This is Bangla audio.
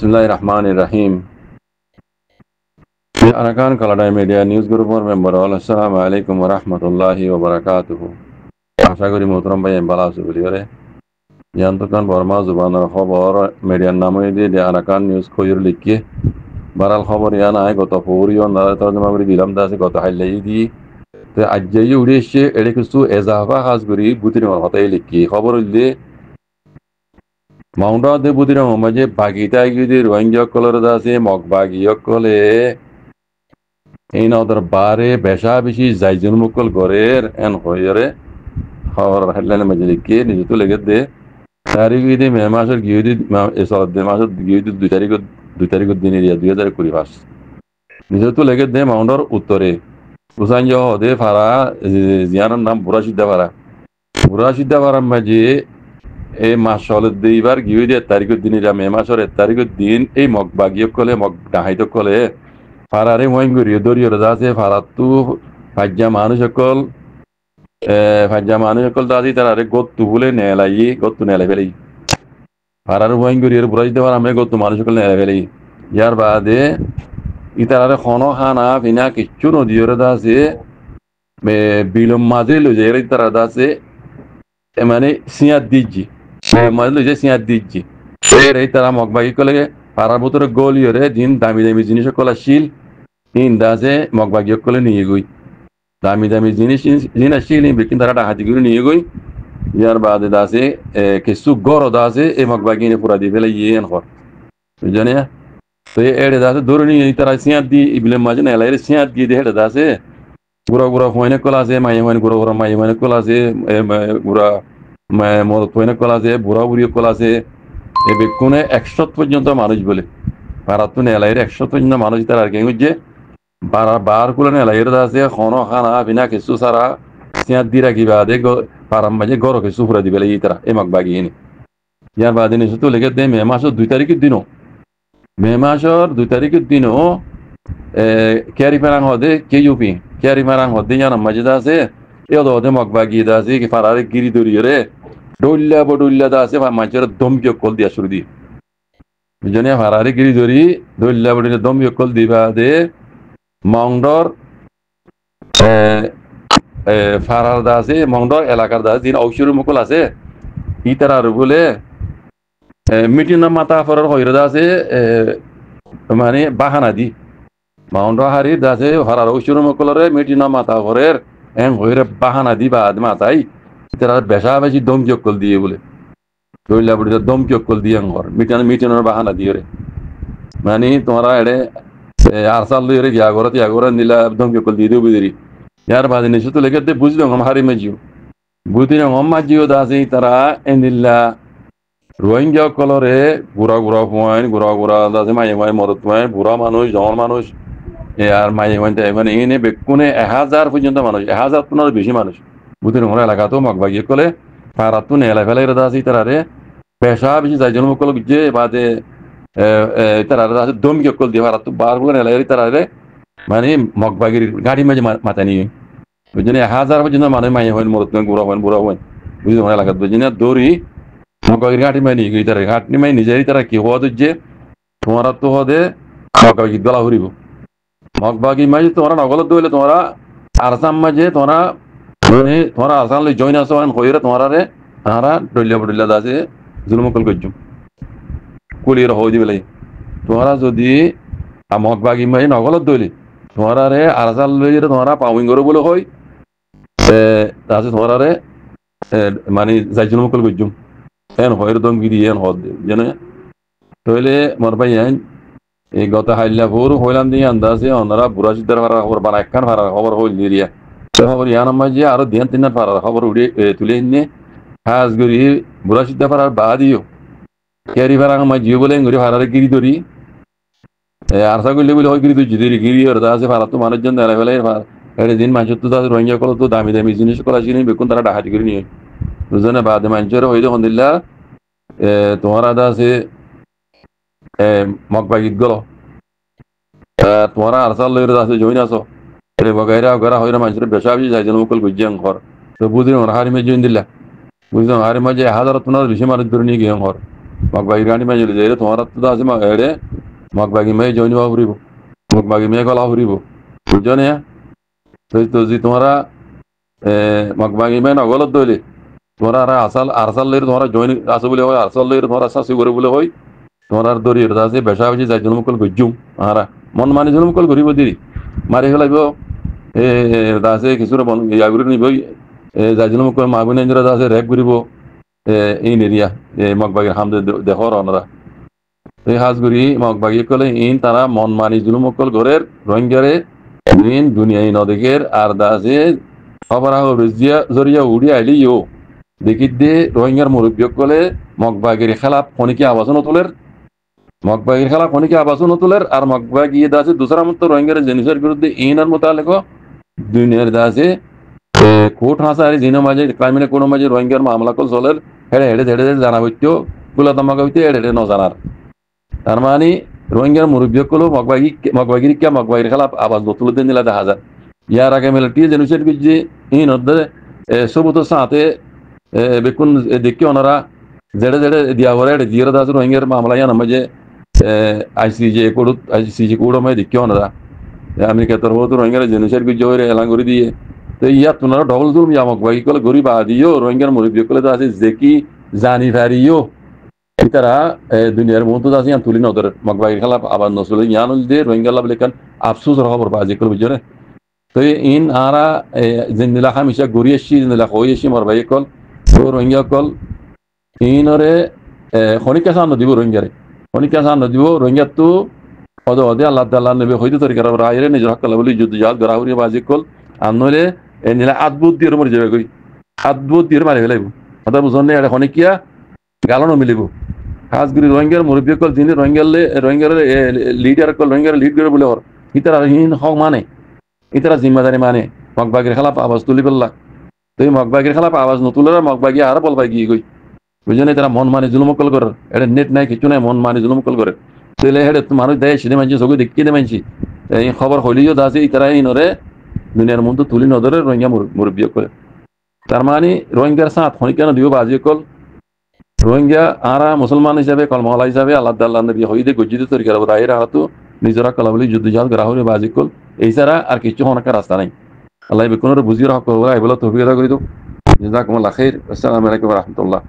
Bismillahirrahmanirrahim. Arakan Kaladay Media News Group member all Assalamu alaikum warahmatullahi wabarakatuh. আশা করি মোহতরম ভাই ভালো আছো বলি করে ইয়ান্তকান বর্মা জুবানের খবর মিডিয়ার নামে দিয়ে আরাকান নিউজ খবর লিখে বারাল খবর ইয়া নাই গত পৌরিও না তর্জমা করে দিলাম দাসে গত হাইলাই দি তে আজ্জাই উড়েছে এড়ে কিছু এজাফা কাজ করি বুতির হতাই লিখি খবর হইলে মাউন্ট দে বুতির মাঝে বাগিতা গিয়ে রোহিঙ্গা কলর দাসে মগ বাগিয় কলে এই না ওদের বারে বেশা বেশি যাইজন মুকল গরের এন হইরে খবর হেডলাইন মাঝে লিখে নিজে তো লেগে দে তারিখ দিয়ে মে মাসের গিয়ে দি দে মাসের গিয়ে দি 2 তারিখের দিনে 2025 নিজে তো লেগে দে মাউন্টর উত্তরে উসাঞ্জ হদে ফারা জিয়ানের নাম বুড়া সিদ্ধা ফারা মাঝে এই মাস হলে দুইবার গিয়ে দিয়ে 1 তারিখের দিনে মে মাসের 1 তারিখের দিন এই মগ বাগিয়ে কলে মগ ডাহাইত কলে ফারারে মহিম করিয়ে দরিয়ে আছে ফারাতু ফাজ্জা মানুষ সকল দাদি তারা গত্তু বলে গত্তু নেলাই ফেলাই ফারার মহিম করিয়ে বুড়া সিদ্ধা ফারা আমি গত্তু মানুষ সকল নেলাই ফেলাই ইয়ার বাদে ইতারারে খনো খানা ফিনা কিচ্ছু নদীর আছে বিলম মাঝে লই যায় তারা আছে মানে সিয়াত দিচ্ছি মাঝে লই যায় সিয়াত দিচ্ছি এই তারা মগবাগি কলে পাড়ার ভিতরে গলিয়রে দিন দামি দামি জিনিস কলা শিল ইন দাসে মগবাগি কলে নিয়ে গই দামি দামি জিনিস শিল কিন্তু তারা হাতি করে নিয়ে গই ইয়ার বাদে দাসে কিছু গড় দাসে এই মগবাগি পুরা দিয়ে ফেলে ইয়ে ঘর বুঝলেন তো এড়ে দাসে ধরে নিয়ে তারা সিয়াত দিয়ে ইবিলের মাঝে না এলাই সিয়াত দিয়ে হেঁটে দাসে গুড়া ফোনে কল আছে মাই হয় গুড়া মাই হয় কল আছে গুড়া ফোনে কল আছে বুড়া বুড়ি কল আছে এ বেকুনে 100 পর্যন্ত মানুষ বলে ভারত এলাইয়ের 100 পর্যন্ত মানুষ তার আর কি হচ্ছে বার কুলে এলাইয়ের আছে খনো খানা বিনা কিছু সারা সিয়াত দিয়ে রাখিবা দে পারাম মাঝে গড় কিছু ফুরা দিবে এই তারা এই মাক বাগিয়ে নি ইয়ার বাদে নিশ্চিত লেগে দে মে মাসের 2 তারিখের দিনও ক্যারি পারাং হদে কেইউপি ক্যারি পারাং হদে জানাম মাঝে আছে এ হদে মগ বাগিয়ে আছে কি পারারে গিরি দরিয়ে রে ডল্লা আছে মাঝের দমকি কল দিয়া শুরু দিয়ে বুঝলি পারারে গিরি ধরি ডল্লা বডুল্লা দমকি কল দিবা দে মাউন্ডর ফারার দা আছে মাউন্ডর এলাকার দা দিন ঔষধ মুকল আছে ই তারা বলে মিটিং মাতা ফরার হইরা আছে মানে বাহানা দি মাউন্ট হারি দাসে হরার ঔষধ মকলরে মিটিং মাতা ফরের এং হইরে বাহানা দি বাদ মাতাই তারা বেশা বেশি দমকি কল দিয়ে বলে দইলা বড়ি দমকি কল দিয়ে ঘর মিটিংয়ের বাহানা দিয়ে রে মানে তোমরা এড়ে আর সাল লইরে গিয়া ঘরে নিলা দমকি কল দিয়ে দেবো দেরি ইয়ার বাদে নিশ্চিত লেগে দে বুঝলো হারি মেজিও বুঝিন মাজিও দাসে তারা এনিল্লা রোহিঙ্গা কলরে গুড়া দাসে মাই মরত বুড়া মানুষ জওয়ান মানুষ আর মাই মানে এনে বেকুনে 1000 পর্যন্ত মানুষ 1000 পনেরো বেশি মানুষ বুঝিন এলাকাতেও মগবাগিয়ে কলে পারাতু নেলা ফেলাই দাসি তারারে পেশা বেশি যাই জন্ম কল যে বাদে তারা আছে দমকি কল দিয়ে পারাতু বার বলে নেলাই তারারে মানে মগবাগির গাড়ি মাঝে মাথা নিয়ে বুঝলেন 1000 পর্যন্ত মানুষ মাই হয় মরত বুড়া হয় বুঝলি এলাকাত বুঝলি না দৌড়ি মগবাগির ঘাটি মাই নিয়ে গই তারা ঘাটি মাই নিজেরই তারা কি হওয়া যে তোমারা তো হদে মগবাগি গলা হরিব মগবাগি মাঝে তোমরা নগলত দইলে তোমরা আরসাম মাঝে তোমরা আরসাম লই জয়েন আসো হইরে তারা ডল্লা দাসে জুলমকল করছুম কুলির হয়ে দিবে লাই তোমরা যদি মগবাগি মাঝে নগলত দইলে তোমরা আরসাল লইরে তোমরা পাউইং করো বলে হয় দাসে তোমরা মানে যাই জুলমকল করছুম এন হয়ের দম গিরি এন হদ জানে তইলে মর ভাই এই গত হাইল্লাপুর হইলাম দিয়ে আন্দাজে ওনারা বুড়া সিদ্ধার ভাড়া খবর বানা একখান ভাড়া খবর হইল নিরিয়া খবর ইয়ান মাঝে আরো দিন 3 ভাড়া খবর উড়ে তুলে নিয়ে হাজ গরি বুড়া সিদ্ধা ভাড়ার বা দিও ক্যারি ভাড়া মাঝিও বলে গরি ভাড়ারে গিরি ধরি আরসা করলে বলে হয় গিরি ধরি গিরি আর আছে ভাড়া তো মানুষজন দেয় ফেলে দিন মানুষের তো তাদের রোহিঙ্গা কল তো দামি জিনিস করা চিনি বেকুন তারা ডাকাতি করে নিয়ে বুঝলে বাদে মানুষের হয়ে যখন দিল্লা তোমারা আছে মগবাগিত গেল তোমরা আরসাল লইরে আছে জইন আছো বগাইরা গড়া হইরা মানুষের বেশা বেশি যাই মুকল গুজিয়াং ঘর তো বুঝলি হারি মে জইন দিল্লা বুঝলাম হারি মাঝে 1000 15 বেশি মানুষ ধরে নিয়ে গিয়ে ঘর মগবাগি গানি মাইজলি যে তোমার তো আছে এড়ে মগবাগি মেয়ে জয়নি বা ফুরিব মগবাগি মেয়ে গলা ফুরিব বুঝছো না তো যদি তোমরা মগবাগি মেয়ে নগলত দইলে তোমরা আর আসাল আরসাল লইর তোমরা জয়নি আছে বলে হয় আরসাল লইর তোমরা শাসি করে বলে হয় তোমরা দরির আছে বেশা বেশি যাই জন্ম কল গজ্জুম আরা মন মানি জন্ম কল করিব দিরি মারি ফেলাইব দাসে কিছুর মন ইয়াগুরি নিব যাই জন্ম কল মাগুনি ইন্দ্র দাসে রেপ করিব ইন এরিয়া মগবাগির হামদে দেখর অনরা এই হাজগুড়ি মগবাগি কলে ইন তারা মন মানি জুলুমকল ঘরের রোহিঙ্গারে ইন দুনিয়াই নদেকের আর দাসে খবর জরিয়া উড়ি আইলি ইও দেখি দে রোহিঙ্গার মুরব্বী কলে মগবাগির খেলাপ খনিকে আবাসন তোলের মগবাগির খেলাপ খনিকে আবাসন তোলের আর মগবাগি দাসে দুসরা মতো রোহিঙ্গার জিনিসের বিরুদ্ধে ইনার মোতালেক দুনিয়ার দাসে কোর্ট হাসারি জিনো মাঝে ক্রাইমিনে কোনো মাঝে রোহিঙ্গার মামলা কল চলের হেড়ে হেড়ে ধেড়ে জানা হইতেও গুলা তামাকা হইতে হেড়ে হেড়ে নজানার তার মানে রোহিঙ্গার মুরব্বী কলো মগবাগির কে মগবাগির খেলাপ আবাস তুলে দিন দিলা দেখা যায় ইয়ার আগে মিলিটারি জেনুসাইড করছে ইন সবুত সাথে বেকুন দেখি ওনারা জেড়ে জেড়ে দিয়া ভরে দিয়ে দাস রোহিঙ্গার মামলা ইয়ান মাঝে আইসিজে কোড আমায় দেখি ওনারা আমেরিকা তরফ রোহিঙ্গার জেনুসাইড করছে হয়ে এলান করে দিয়ে তো ইয়াত তোনারা ডবল জুলম ইয়ামক বাকি কলে গরিব আদিও রোহিঙ্গার মুরব্বী কলে তো আছে যে কি জানি ফারিও তারা দুনিয়ার মতো আছে ইয়ান তুলি নদর মগবাগির খেলাপ আবার নসলে ইয়ান দিয়ে রোহিঙ্গা লাভ লেখান আফসোস খবর বাজি কল বুঝছে তো ইন আরা জিন্দিলা খামিশা ঘুরি এসছি জিন্দিলা হয়ে এসছি মর ভাই কল তো রোহিঙ্গা কল ইনরে খনিকা সান দিব রোহিঙ্গারে খনিকা সান দিব রোহিঙ্গা তো অদে অদে আল্লাহ তাল্লাহ নেবে হইতে তরিকার রায়রে নিজের হক বলি যুদ্ধ জাত গড়াহুরি বাজি কল আর নইলে নিলে আদবুত দিয়ে মরে যাবে কই আদবুত দিয়ে মারি ফেলাইব কথা বুঝনে এটা খনিকিয়া গালনো মিলিব হাজগুড়ি রোহিঙ্গার মুরব্বী কল যিনি রোহিঙ্গার লিডার কল রোহিঙ্গার লিড করে বলে ওর ইতারা হিন হক মানে ইতারা জিম্মাদারি মানে মগবাগির খেলাপ আওয়াজ তুলি পেল্লা তো এই মগবাগির খেলাপ আওয়াজ নতুলের মগবাগি আর বলবাই গিয়ে গই বুঝলেন তারা মন মানে জুলুমকল করে এটা নেট নাই কিছু নাই মন মানে জুলুমকল করে তাহলে হেডে মানুষ দেয় সেটা মানছি চোখে দেখি দে মানছি এই খবর হইলেও দাসে ইতারা ইনরে দুনিয়ার মধ্যে তুলি নজরে রোহিঙ্গা মুরব্বী করে তার মানে রোহিঙ্গার সাথ খনিকা নদীও বাজি কল রোহিঙ্গা আরা মুসলমান হিসাবে কলমহলা হিসাবে আল্লাহ আল্লাহ নবী হইদে গজ্জিত তরিকার রায়ের হাতু নিজরা কলাবলি যুদ্ধ জাহাজ গ্রাহরে বাজি কল এই ছাড়া আর কিছু হনাকার রাস্তা নাই আল্লাহ বেকুনের বুঝিয়ে রাখ করবো এগুলো তৌফিক আদা করি তো জাযাকুমুল্লাহ খাইর। আসসালামু আলাইকুম ওয়া রাহমাতুল্লাহ।